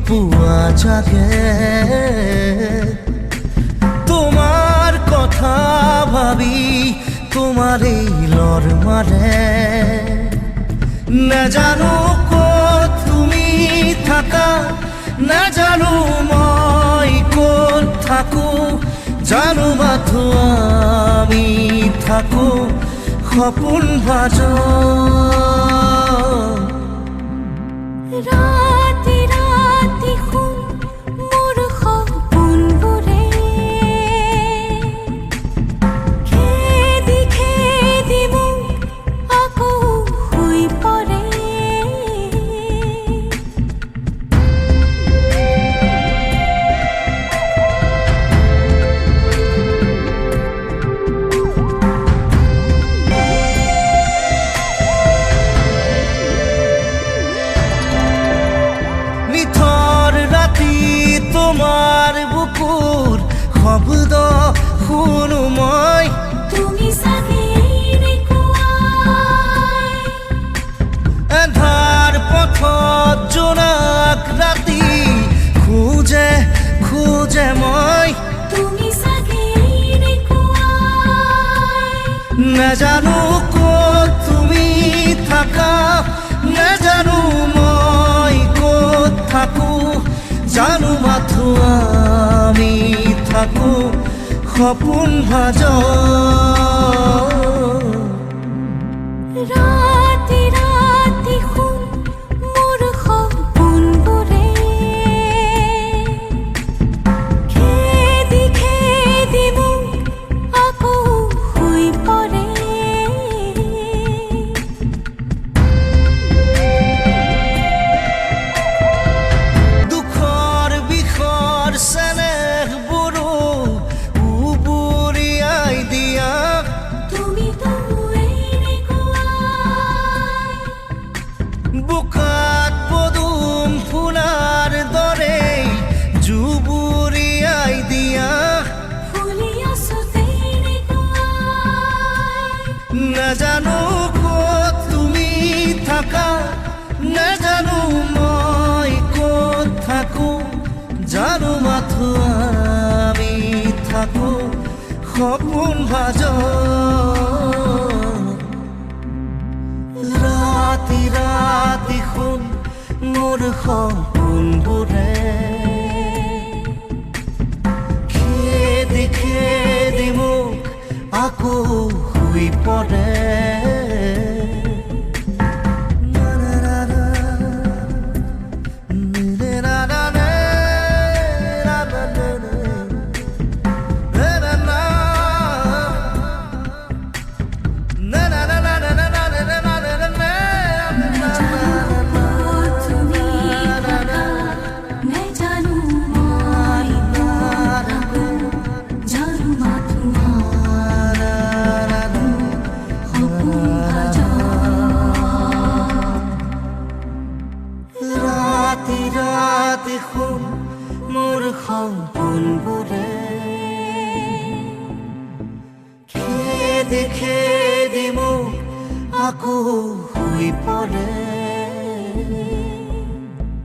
পুৱা জাগে তোমাৰ কথা ভাবি তোমাৰ এই লৰ মাৰে নাজানো ক'ত তুমি থাকা নাজানো মই ক'ত থাকো জানো মাথো আমি থাকো সপোন ভাজ ৰাতি ৰাতি শুন মোৰ সপোনবোৰে খেদি খেদি মোক আকৌ শুই পৰে তোমাৰ বুকুৰ শব্দ শুনো মই তুমি চাগে এন্ধাৰ পথত জোনাক ৰাতি খোজে খোজে মই তুমি চাগে নাজানো ক'ত তুমি থাকা নাজানো মই ক'ত থাকো জানো মাথো আমি থাকো সপোন ভাজ ৰাতি ৰাতি শুন মোৰ সপোনবোৰে খেদি খেদি মোক আকৌ শুই পৰে চেনেহবোৰো উবুৰিয়াই দিয়া তুমিতো বোকাত পদুম ফুলাৰ দৰে জুবুৰিয়াই দিয়া ফুলি আছো নাজানো ক'ত তুমি থাকা নাজানো মই ক'ত থাকো জানো মাথো আমি থাকো সপোন ভাজ ৰাতি ৰাতি শুন মোৰ সপোনবোৰে খেদি খেদি মোক আকৌ শুই পৰে ৰাতি ৰাতি শুন মোৰ সপোনবোৰে খেদি খেদি মোক আকৌ শুই পৰে।